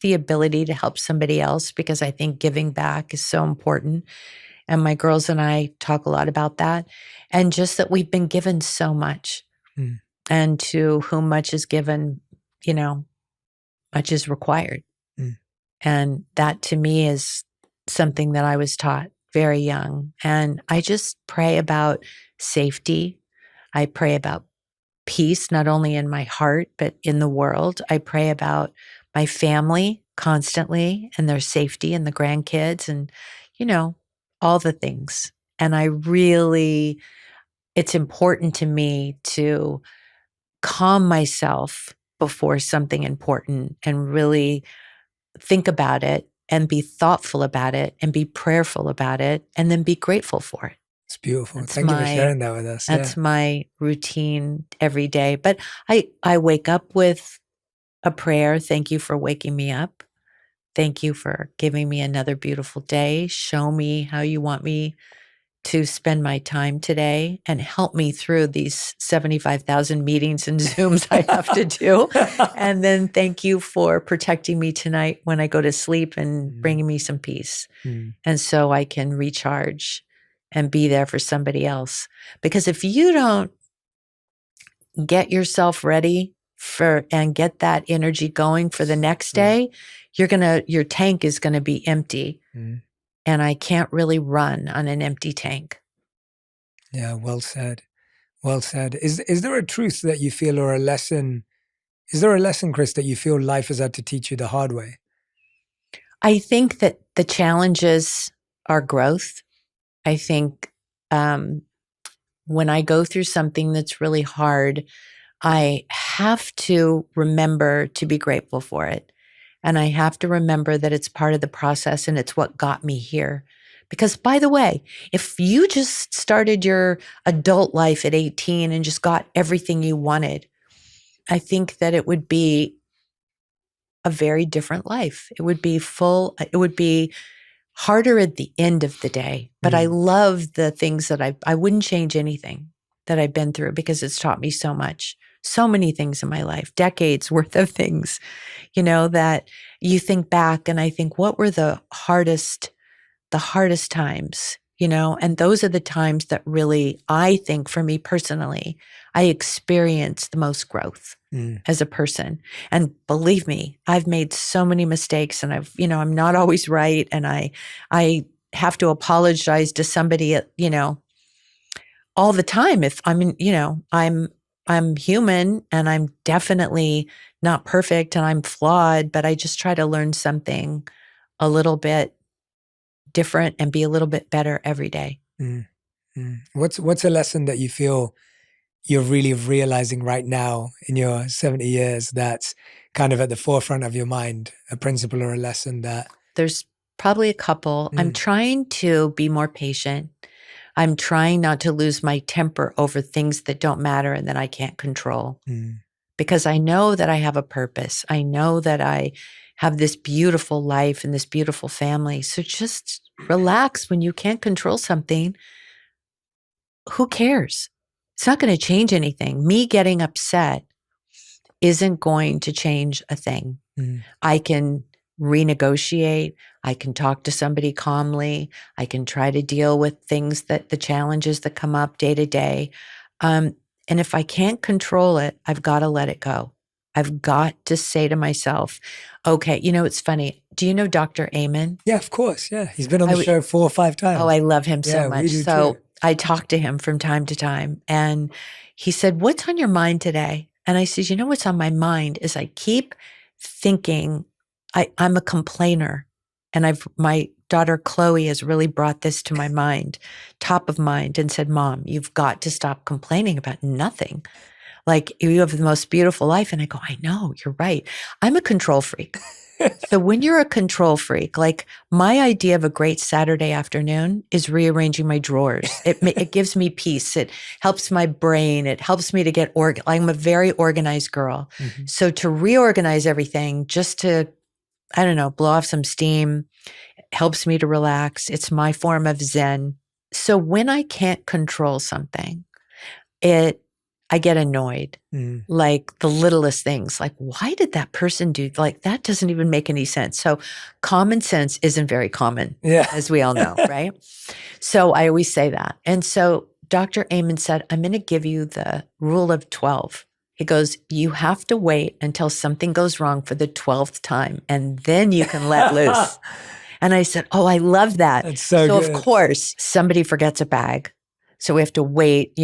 the ability to help somebody else because I think giving back is so important. And my girls and I talk a lot about that. And just that we've been given so much. Mm. And to whom much is given, you know, much is required. Mm. And that to me is something that I was taught very young. And I just pray about safety. I pray about peace, not only in my heart, but in the world. I pray about my family constantly and their safety and the grandkids and, you know, all the things. And it's important to me to calm myself before something important and really think about it and be thoughtful about it and be prayerful about it and then be grateful for it. It's beautiful. That's Thank you for my sharing that with us. that's my routine every day. But I wake up with a prayer. Thank you for waking me up. Thank you for giving me another beautiful day. Show me how you want me to spend my time today and help me through these 75,000 meetings and Zooms I have to do. And then thank you for protecting me tonight when I go to sleep and bringing me some peace. And so I can recharge and be there for somebody else. Because if you don't get yourself ready and get that energy going for the next day, your tank is going to be empty. And I can't really run on an empty tank. Yeah, well said. Well said. Is there a truth that you feel or a lesson? Is there a lesson, Kris, that you feel life has had to teach you the hard way? I think that the challenges are growth. I think when I go through something that's really hard, I have to remember to be grateful for it. And I have to remember that it's part of the process and it's what got me here. Because by the way, if you just started your adult life at 18 and just got everything you wanted, I think that it would be a very different life. It would be harder at the end of the day. But I love the things that I wouldn't change anything that I've been through because it's taught me so much. So many things in my life, decades worth of things, that you think back and I think, what were the hardest times, and those are the times that really, I think for me personally, I experienced the most growth as a person. And believe me, I've made so many mistakes and I'm not always right. And I have to apologize to somebody, all the time. If I'm human and I'm definitely not perfect and I'm flawed, but I just try to learn something a little bit different and be a little bit better every day. What's a lesson that you feel you're really realizing right now in your 70 years that's kind of at the forefront of your mind, a principle or a lesson that... There's probably a couple. I'm trying to be more patient. I'm trying not to lose my temper over things that don't matter and that I can't control. Because I know that I have a purpose. I know that I have this beautiful life and this beautiful family. So just relax. When you can't control something, who cares? It's not going to change anything. Me getting upset isn't going to change a thing. I can renegotiate. I can talk to somebody calmly. I can try to deal with the challenges that come up day to day. And if I can't control it, I've got to let it go. I've got to say to myself, okay, it's funny. Do you know Dr. Amen? Yeah, of course. Yeah. He's been on the show 4 or 5 times. Oh, I love him so much. We do so too. I talk to him from time to time. And he said, what's on your mind today? And I said, what's on my mind is I keep thinking I'm a complainer. And my daughter, Chloe, has really brought this to my mind, top of mind, and said, Mom, you've got to stop complaining about nothing. Like, you have the most beautiful life. And I go, I know, you're right. I'm a control freak. So when you're a control freak, like my idea of a great Saturday afternoon is rearranging my drawers. It gives me peace. It helps my brain. It helps me to get I'm a very organized girl. So to reorganize everything, just to, I don't know, blow off some steam, helps me to relax. It's my form of Zen. So when I can't control something, I get annoyed. Mm. Like the littlest things, like why did that person do, like that doesn't even make any sense. So common sense isn't very common, Yeah. as we all know, right? So I always say that. And so Dr. Amen said, I'm going to give you the rule of 12. He goes, you have to wait until something goes wrong for the 12th time, and then you can let loose. And I said, oh, I love that. That's so good. Of course, somebody forgets a bag. So we have to wait,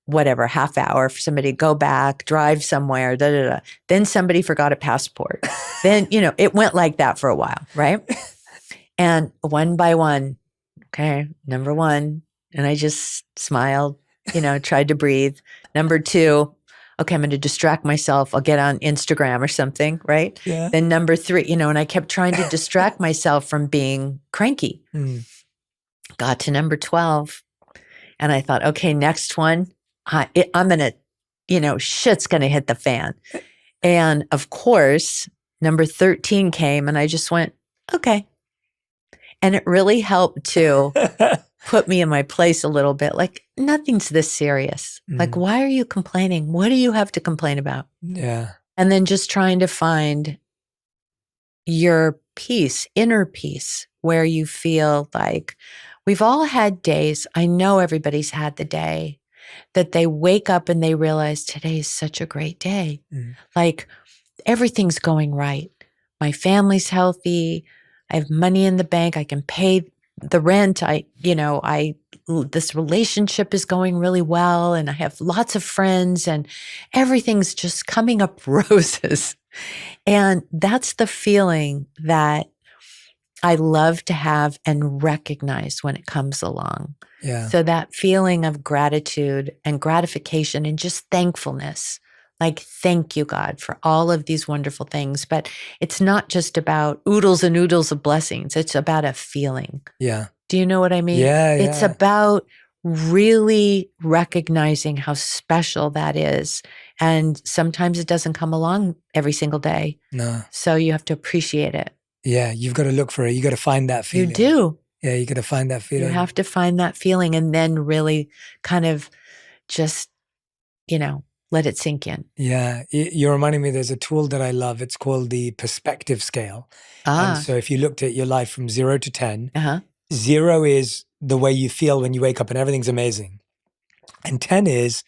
whatever, half hour for somebody to go back, drive somewhere, da, da, da. Then somebody forgot a passport. Then, it went like that for a while, right? And one by one, okay, number one, and I just smiled, tried to breathe. Number two, okay, I'm going to distract myself. I'll get on Instagram or something, right? Yeah. Then number three, and I kept trying to distract myself from being cranky. Got to number 12, and I thought, okay, next one, I'm going to, shit's going to hit the fan. And of course, number 13 came, and I just went, okay. And it really helped to put me in my place a little bit. Like, nothing's this serious. Like, why are you complaining? What do you have to complain about? Yeah. And then just trying to find your peace, inner peace, where you feel like we've all had days. I know everybody's had the day that they wake up and they realize today is such a great day. Like everything's going right. My family's healthy. I have money in the bank. I can pay the rent. This relationship is going really well, and I have lots of friends, and everything's just coming up roses. And that's the feeling that I love to have and recognize when it comes along. Yeah. So that feeling of gratitude and gratification and just thankfulness, like, thank you, God, for all of these wonderful things. But it's not just about oodles and oodles of blessings. It's about a feeling. Yeah. Do you know what I mean? Yeah. It's about really recognizing how special that is. And sometimes it doesn't come along every single day. No. So you have to appreciate it. Yeah. You've got to look for it. You got to find that feeling. You do. Yeah. You got to find that feeling. You have to find that feeling and then really kind of just, let it sink in. Yeah. You're reminding me, there's a tool that I love. It's called the perspective scale. And so if you looked at your life from 0 to 10, 0 is the way you feel when you wake up and everything's amazing. And 10 is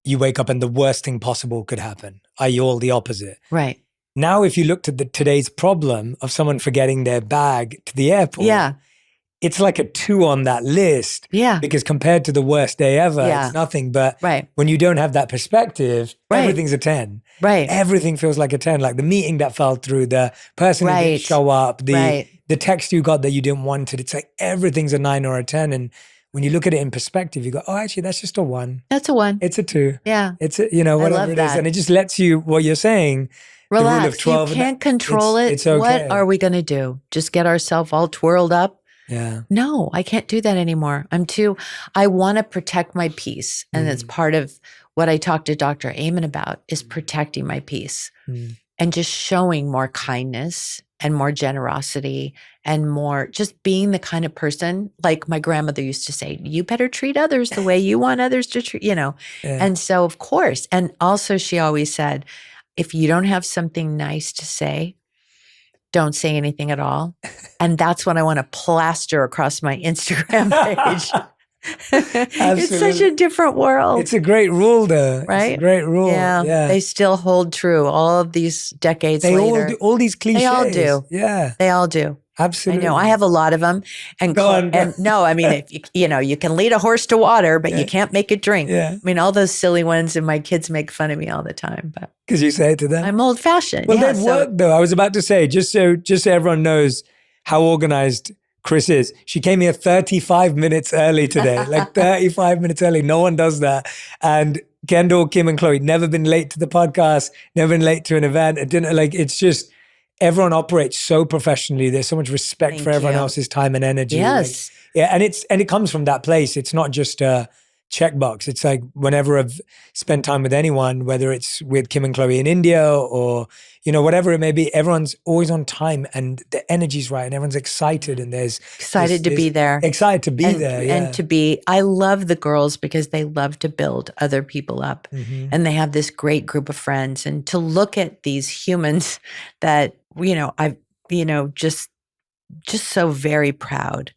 you wake up and the worst thing possible could happen, i.e. all the opposite. Right. Now, if you looked at today's problem of someone forgetting their bag to the airport, it's like a 2 on that list. Yeah. Because compared to the worst day ever, it's nothing. But when you don't have that perspective, everything's a 10. Right. Everything feels like a 10. Like the meeting that fell through, the person who didn't show up, the text you got that you didn't want it. It's like everything's a 9 or a 10. And when you look at it in perspective, you go, oh, actually, that's just a 1. That's a 1. It's a 2. Yeah. It's a, whatever it is. And it just lets you, what you're saying, relax. The rule of 12. You can't control it. It's okay. What are we going to do? Just get ourselves all twirled up? Yeah. No, I can't do that anymore. I want to protect my peace. And it's part of what I talked to Dr. Amen about is protecting my peace and just showing more kindness and more generosity and more just being the kind of person, like my grandmother used to say, you better treat others the way you want others to treat, And so, of course, and also she always said, if you don't have something nice to say, don't say anything at all. And that's what I want to plaster across my Instagram page. It's such a different world. It's a great rule, though. Right? It's a great rule. Yeah. They still hold true all of these decades later. All these cliches. They all do. Yeah. They all do. Absolutely. I know. I have a lot of them. And no, I mean, if you can lead a horse to water, but you can't make it drink. Yeah. I mean, all those silly ones, and my kids make fun of me all the time. But because you say it to them? I'm old fashioned. Well, they've worked, though. I was about to say, just so everyone knows how organized Kris is. She came here 35 minutes early today, like 35 minutes early. No one does that. And Kendall, Kim, and Chloe, never been late to the podcast, never been late to an event, a dinner. Like, it's just, everyone operates so professionally. There's so much respect for everyone else's time and energy. Yes. Like, and it comes from that place. It's not just checkbox. It's like whenever I've spent time with anyone, whether it's with Kim and Chloe in India or, you know, whatever it may be, everyone's always on time and the energy's right and everyone's excited and there's Excited to be there. Excited to be there. Yeah. And to be, I love the girls because they love to build other people up and they have this great group of friends. And to look at these humans that, you know, just so very proud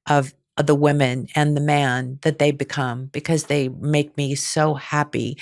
of the women and the man that they become because they make me so happy.